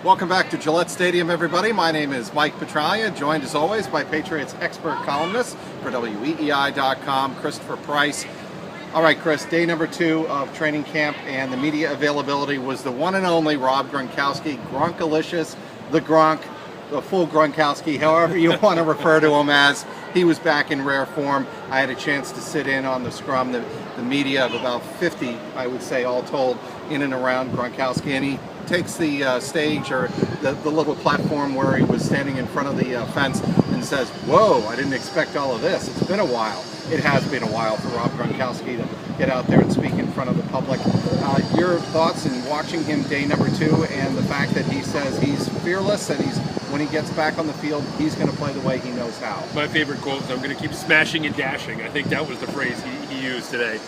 Welcome back to Gillette Stadium, everybody. My name is Mike Petraglia, joined as always by Patriots expert columnist for WEEI.com, Christopher Price. All right, Chris, day number 2 of training camp, and the media availability was the one and only Rob Gronkowski, Gronkalicious, the Gronk, the full Gronkowski, however you want to refer to him as. He was back in rare form. I had a chance to sit in on the scrum, the media of about 50, I would say, all told, in and around Gronkowski, and he takes the stage, or the little platform where he was standing in front of the fence, and says, "Whoa, I didn't expect all of this. It's been a while." It has been a while for Rob Gronkowski to get out there and speak in front of the public. Your thoughts in watching him day number 2, and the fact that he says he's fearless, and when he gets back on the field, he's going to play the way he knows how. My favorite quote is, "I'm going to keep smashing and dashing." I think that was the phrase he used today.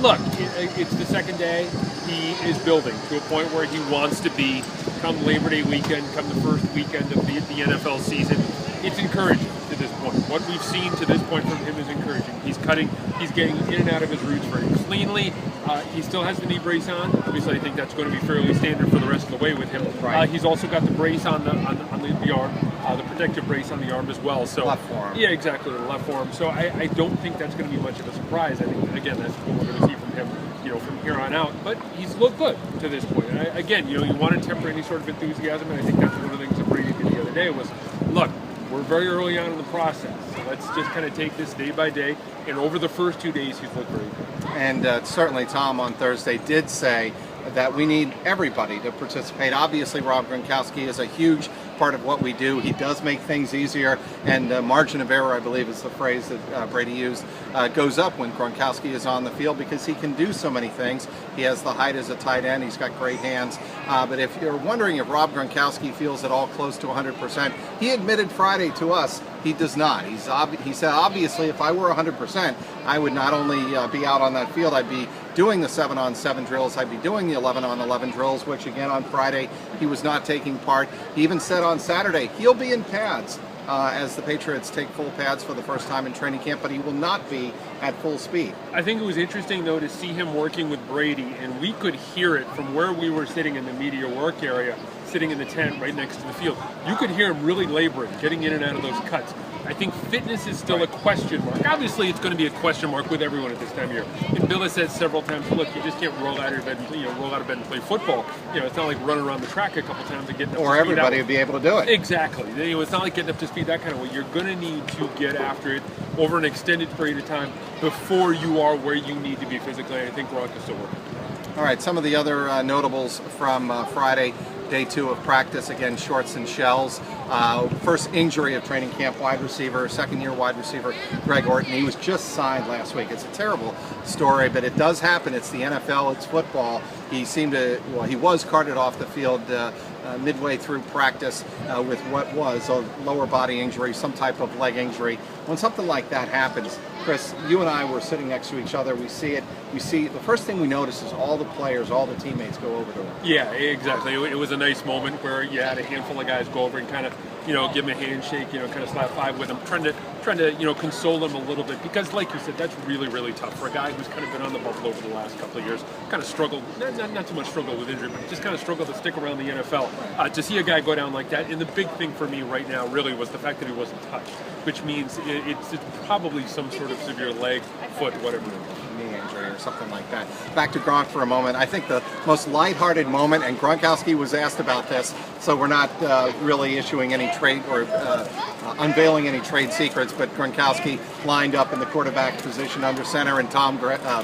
Look, it's the second day. He is building to a point where he wants to be come Labor Day weekend, come the first weekend of the NFL season. It's encouraging to this point. What we've seen to this point from him is encouraging. He's getting in and out of his routes very cleanly. He still has the knee brace on. Obviously, I think that's going to be fairly standard for the rest of the way with him. Right. He's also got the brace on the arm, the protective brace on the arm as well. So left forearm. Yeah, exactly, the left forearm. So I don't think that's going to be much of a surprise. I think, again, that's what we're going to see from him, from here on out. But he's looked good to this point. And again, you want to temper any sort of enthusiasm, and I think that's one of the things that Brady did the other day was, look, we're very early on in the process, so let's just kind of take this day by day. And over the first 2 days, he's looked very good. And certainly Tom on Thursday did say that we need everybody to participate. Obviously, Rob Gronkowski is a huge part of what we do. He does make things easier, and margin of error, I believe is the phrase that Brady used, goes up when Gronkowski is on the field, because he can do so many things. He has the height as a tight end. He's got great hands. But if you're wondering if Rob Gronkowski feels at all close to 100%, he admitted Friday to us he does not. He said, obviously, if I were 100%, I would not only be out on that field, I'd be doing the 7-on-7 drills, I'd be doing the 11-on-11 drills, which again on Friday he was not taking part. He even said on Saturday he'll be in pads as the Patriots take full pads for the first time in training camp, but he will not be at full speed. I think it was interesting, though, to see him working with Brady, and we could hear it from where we were sitting in the media work area, sitting in the tent right next to the field. You could hear him really laboring, getting in and out of those cuts. I think fitness is still a question mark. Obviously, it's going to be a question mark with everyone at this time of year. And Bill has said several times, look, you just can't roll out of bed and play football. It's not like running around the track a couple times and getting up to speed. Or everybody would be able to do it. Exactly. It's not like getting up to speed that kind of way. You're going to need to get after it over an extended period of time before you are where you need to be physically. I think Gronk is still working. All right, some of the other notables from Friday, day 2 of practice, again, shorts and shells. First injury of training camp, wide receiver, second-year wide receiver, Greg Orton. He was just signed last week. It's a terrible story, but it does happen. It's the NFL, it's football. He was carted off the field midway through practice with what was a lower body injury, some type of leg injury. When something like that happens, Chris, you and I were sitting next to each other. We see it. The first thing we notice is all the players, all the teammates go over to him. Yeah, exactly. It was a nice moment where you had a handful of guys go over and kind of, give him a handshake, kind of slap five with him, trying to, console him a little bit, because, like you said, that's really, really tough for a guy who's kind of been on the bubble over the last couple of years. Kind of struggled, not so much struggled with injury, but just kind of struggled to stick around the NFL. To see a guy go down like that, and the big thing for me right now really was the fact that he wasn't touched, which means it's probably some sort of severe leg, foot, whatever it is. Knee injury or something like that. Back to Gronk for a moment. I think the most lighthearted moment, and Gronkowski was asked about this, so we're not really issuing any trade or unveiling any trade secrets, but Gronkowski lined up in the quarterback position under center, and Tom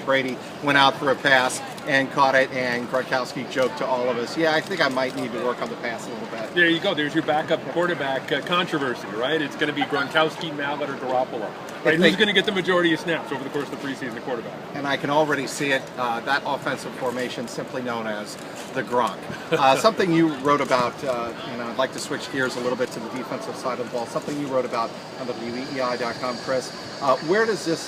Brady went out for a pass and caught it, and Gronkowski joked to all of us, "Yeah, I think I might need to work on the pass a little bit." There you go. There's your backup quarterback controversy, right? It's going to be Gronkowski, Mallett, or Garoppolo. Right? Who's going to get the majority of snaps over the course of the preseason quarterback? And I can already see it, that offensive formation simply known as the Gronk. Something you wrote about, I'd like to switch gears a little bit to the defensive side of the ball, something you wrote about on WEEI.com, Chris. Where does this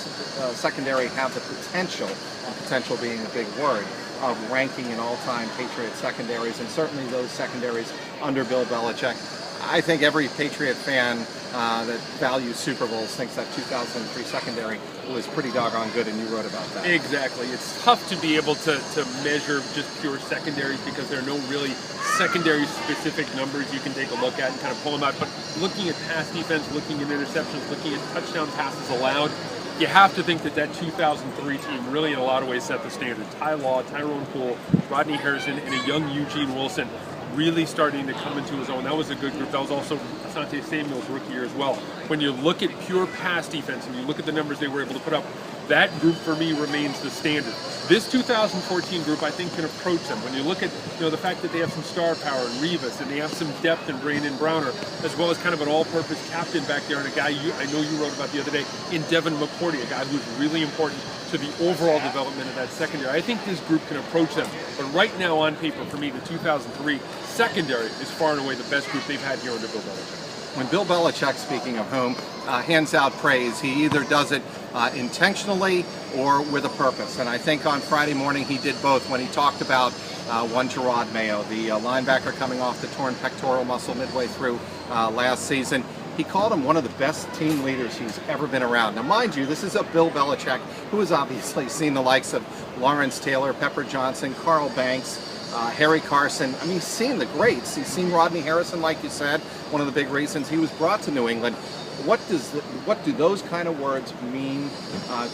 secondary have the potential, and potential being a big word, of ranking in all-time Patriot secondaries, and certainly those secondaries under Bill Belichick? I think every Patriot fan that values Super Bowls thinks that 2003 secondary was pretty doggone good, and you wrote about that. Exactly. It's tough to be able to measure just pure secondaries because there are no really secondary specific numbers you can take a look at and kind of pull them out. But looking at pass defense, looking at interceptions, looking at touchdown passes allowed, you have to think that 2003 team really in a lot of ways set the standard. Ty Law, Tyrone Poole, Rodney Harrison, and a young Eugene Wilson really starting to come into his own. That was a good group. That was also Asante Samuel's rookie year as well. When you look at pure pass defense and you look at the numbers they were able to put up, that group for me remains the standard. This 2014 group, I think, can approach them. When you look at the fact that they have some star power in Revis and they have some depth in Brandon Browner, as well as kind of an all-purpose captain back there, and a guy I know you wrote about the other day in Devin McCourty, a guy who's really important to the overall development of that secondary. I think this group can approach them. But right now on paper, for me, the 2003 secondary is far and away the best group they've had here under Bill Belichick. When Bill Belichick, speaking of whom, hands out praise, he either does it intentionally or with a purpose. And I think on Friday morning he did both when he talked about one Gerard Mayo, the linebacker coming off the torn pectoral muscle midway through last season. He called him one of the best team leaders he's ever been around. Now, mind you, this is a Bill Belichick who has obviously seen the likes of Lawrence Taylor, Pepper Johnson, Carl Banks, Harry Carson. I mean, he's seen the greats. He's seen Rodney Harrison, like you said, one of the big reasons he was brought to New England. What do those kind of words mean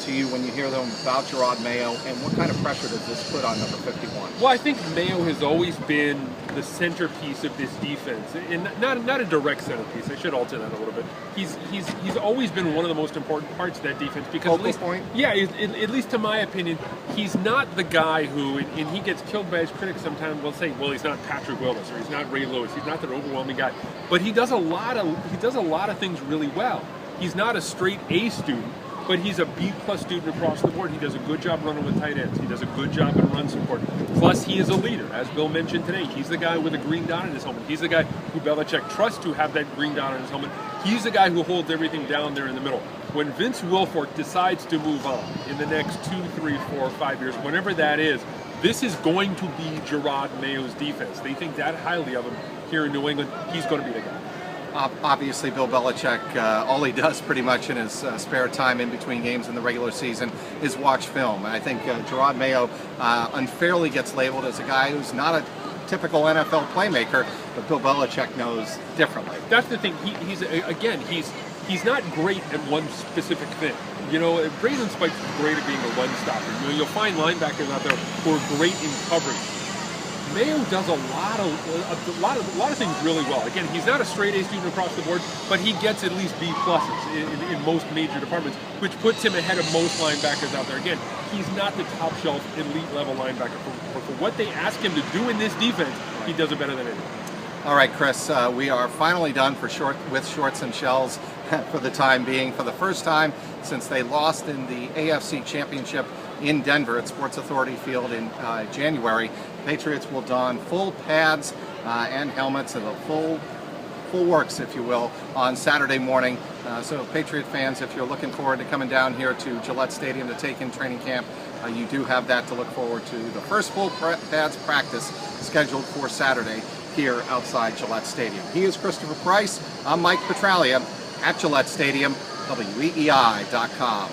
to you when you hear them about Gerard Mayo, and what kind of pressure does this put on number 51? Well, I think Mayo has always been the centerpiece of this defense, and not a direct centerpiece. I should alter that a little bit. He's always been one of the most important parts of that defense because Focal point? Yeah, at least to my opinion, he's not the guy who, and he gets killed by his critics sometimes. Will say, well, he's not Patrick Willis or he's not Ray Lewis. He's not that overwhelming guy, but he does a lot of things really well. He's not a straight A student, but he's a B+ student across the board. He does a good job running with tight ends. He does a good job in run support. Plus, he is a leader. As Bill mentioned today, he's the guy with a green dot on his helmet. He's the guy who Belichick trusts to have that green dot on his helmet. He's the guy who holds everything down there in the middle. When Vince Wilfork decides to move on in the next 2, 3, 4, 5 years, whenever that is, this is going to be Gerard Mayo's defense. They think that highly of him here in New England. He's going to be the guy. Obviously, Bill Belichick, all he does pretty much in his spare time in between games in the regular season is watch film. And I think Gerard Mayo unfairly gets labeled as a guy who's not a typical NFL playmaker, but Bill Belichick knows differently. That's the thing. He's not great at one specific thing. Braden Spikes is great at being a run stopper. You'll find linebackers out there who are great in coverage. Mayo does a lot of things really well. Again, he's not a straight A student across the board, but he gets at least B+ in most major departments, which puts him ahead of most linebackers out there. Again, he's not the top shelf elite level linebacker. For what they ask him to do in this defense, he does it better than anyone. All right, Chris, we are finally done with Shorts and Shells for the time being. For the first time since they lost in the AFC Championship in Denver at Sports Authority Field in January, Patriots will don full pads and helmets and the full works, if you will, on Saturday morning. So Patriot fans, if you're looking forward to coming down here to Gillette Stadium to take in training camp, you do have that to look forward to. The first full pads practice scheduled for Saturday here outside Gillette Stadium. He is Christopher Price. I'm Mike Petraglia at Gillette Stadium, WEEI.com.